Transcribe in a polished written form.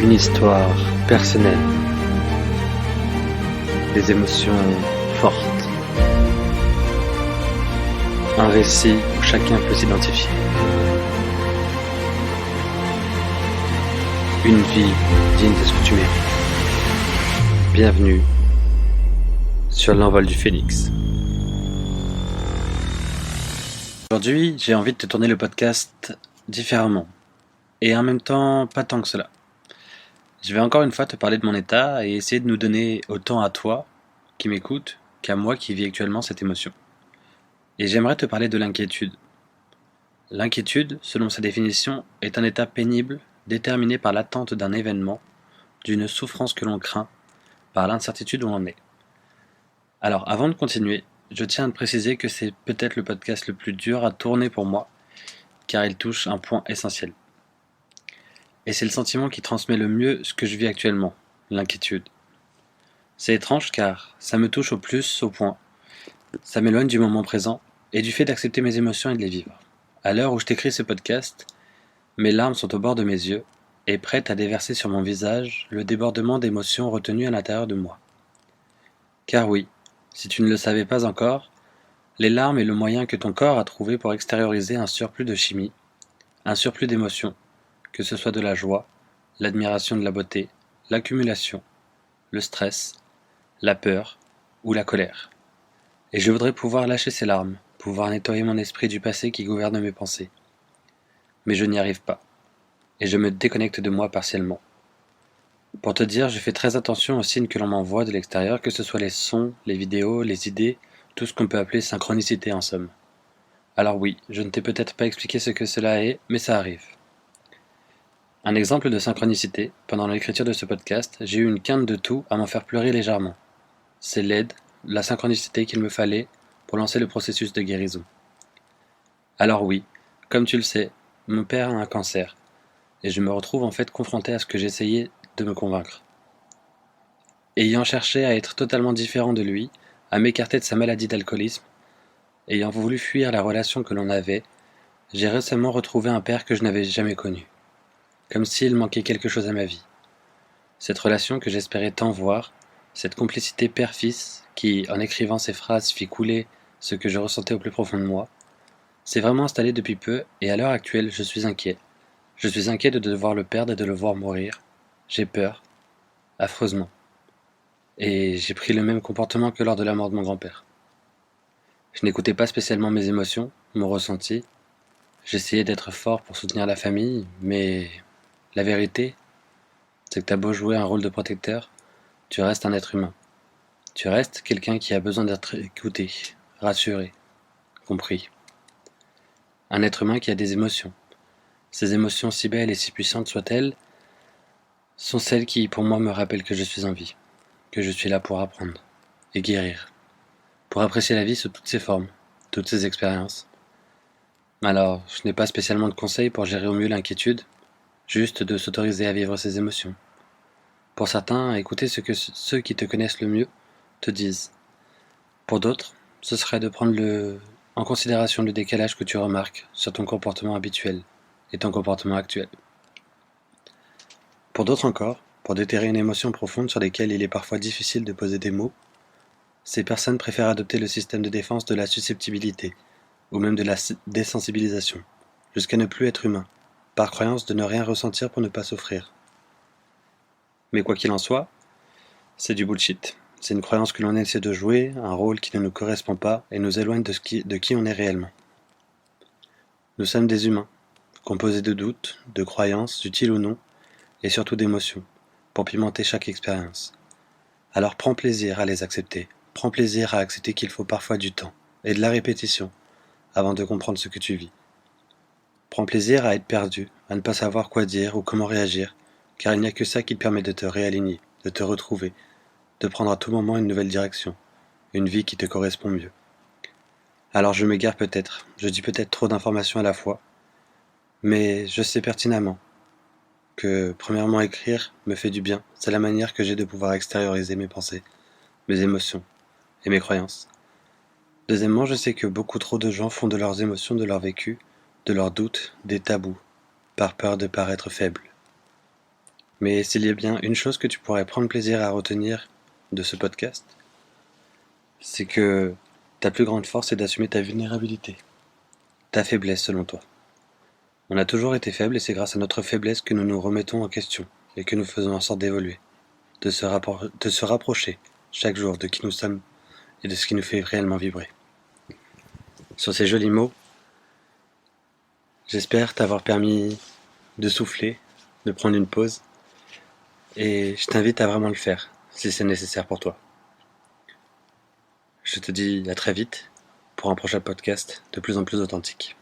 Une histoire personnelle, des émotions fortes, un récit où chacun peut s'identifier, une vie digne de ce que tu mérites. Bienvenue sur l'envol du phénix. Aujourd'hui, j'ai envie de te tourner le podcast différemment, et en même temps pas tant que cela. Je vais encore une fois te parler de mon état et essayer de nous donner autant à toi qui m'écoute qu'à moi qui vis actuellement cette émotion. Et j'aimerais te parler de l'inquiétude. L'inquiétude, selon sa définition, est un état pénible déterminé par l'attente d'un événement, d'une souffrance que l'on craint, par l'incertitude où l'on est. Alors, avant de continuer, je tiens à te préciser que c'est peut-être le podcast le plus dur à tourner pour moi, car il touche un point essentiel. Et c'est le sentiment qui transmet le mieux ce que je vis actuellement, l'inquiétude. C'est étrange car ça me touche au plus au point, ça m'éloigne du moment présent et du fait d'accepter mes émotions et de les vivre. À l'heure où je t'écris ce podcast, mes larmes sont au bord de mes yeux et prêtes à déverser sur mon visage le débordement d'émotions retenues à l'intérieur de moi. Car oui, si tu ne le savais pas encore, les larmes est le moyen que ton corps a trouvé pour extérioriser un surplus de chimie, un surplus d'émotions, que ce soit de la joie, l'admiration de la beauté, l'accumulation, le stress, la peur ou la colère. Et je voudrais pouvoir lâcher ces larmes, pouvoir nettoyer mon esprit du passé qui gouverne mes pensées. Mais je n'y arrive pas, et je me déconnecte de moi partiellement. Pour te dire, je fais très attention aux signes que l'on m'envoie de l'extérieur, que ce soit les sons, les vidéos, les idées, tout ce qu'on peut appeler synchronicité en somme. Alors oui, je ne t'ai peut-être pas expliqué ce que cela est, mais ça arrive. Un exemple de synchronicité, pendant l'écriture de ce podcast, j'ai eu une quinte de toux à m'en faire pleurer légèrement. C'est l'aide, la synchronicité qu'il me fallait pour lancer le processus de guérison. Alors oui, comme tu le sais, mon père a un cancer, et je me retrouve en fait confronté à ce que j'essayais de me convaincre. Ayant cherché à être totalement différent de lui, à m'écarter de sa maladie d'alcoolisme, ayant voulu fuir la relation que l'on avait, j'ai récemment retrouvé un père que je n'avais jamais connu. Comme s'il manquait quelque chose à ma vie. Cette relation que j'espérais tant voir, cette complicité père-fils qui, en écrivant ces phrases, fit couler ce que je ressentais au plus profond de moi, s'est vraiment installée depuis peu et à l'heure actuelle, je suis inquiet. Je suis inquiet de devoir le perdre et de le voir mourir. J'ai peur, affreusement. Et j'ai pris le même comportement que lors de la mort de mon grand-père. Je n'écoutais pas spécialement mes émotions, mon ressenti. J'essayais d'être fort pour soutenir la famille, mais la vérité, c'est que t'as beau jouer un rôle de protecteur, tu restes un être humain. Tu restes quelqu'un qui a besoin d'être écouté, rassuré, compris. Un être humain qui a des émotions. Ces émotions, si belles et si puissantes soient-elles, sont celles qui, pour moi, me rappellent que je suis en vie, que je suis là pour apprendre et guérir, pour apprécier la vie sous toutes ses formes, toutes ses expériences. Alors, je n'ai pas spécialement de conseils pour gérer au mieux l'inquiétude, juste de s'autoriser à vivre ses émotions. Pour certains, écouter ce que ceux qui te connaissent le mieux te disent. Pour d'autres, ce serait de prendre en considération le décalage que tu remarques sur ton comportement habituel et ton comportement actuel. Pour d'autres encore, pour déterrer une émotion profonde sur laquelle il est parfois difficile de poser des mots, ces personnes préfèrent adopter le système de défense de la susceptibilité, ou même de la désensibilisation, jusqu'à ne plus être humain, par croyance de ne rien ressentir pour ne pas souffrir. Mais quoi qu'il en soit, c'est du bullshit. C'est une croyance que l'on essaie de jouer, un rôle qui ne nous correspond pas et nous éloigne de qui on est réellement. Nous sommes des humains, composés de doutes, de croyances, utiles ou non, et surtout d'émotions, pour pimenter chaque expérience. Alors prends plaisir à les accepter, prends plaisir à accepter qu'il faut parfois du temps, et de la répétition, avant de comprendre ce que tu vis. Prends plaisir à être perdu, à ne pas savoir quoi dire ou comment réagir, car il n'y a que ça qui te permet de te réaligner, de te retrouver, de prendre à tout moment une nouvelle direction, une vie qui te correspond mieux. Alors je m'égare peut-être, je dis peut-être trop d'informations à la fois, mais je sais pertinemment que, premièrement, écrire me fait du bien, c'est la manière que j'ai de pouvoir extérioriser mes pensées, mes émotions et mes croyances. Deuxièmement, je sais que beaucoup trop de gens font de leurs émotions, de leur vécu, de leurs doutes, des tabous, par peur de paraître faibles. Mais s'il y a bien une chose que tu pourrais prendre plaisir à retenir de ce podcast, c'est que ta plus grande force est d'assumer ta vulnérabilité, ta faiblesse selon toi. On a toujours été faibles et c'est grâce à notre faiblesse que nous nous remettons en question et que nous faisons en sorte d'évoluer, de se rapprocher chaque jour de qui nous sommes et de ce qui nous fait réellement vibrer. Sur ces jolis mots, j'espère t'avoir permis de souffler, de prendre une pause, et je t'invite à vraiment le faire si c'est nécessaire pour toi. Je te dis à très vite pour un prochain podcast de plus en plus authentique.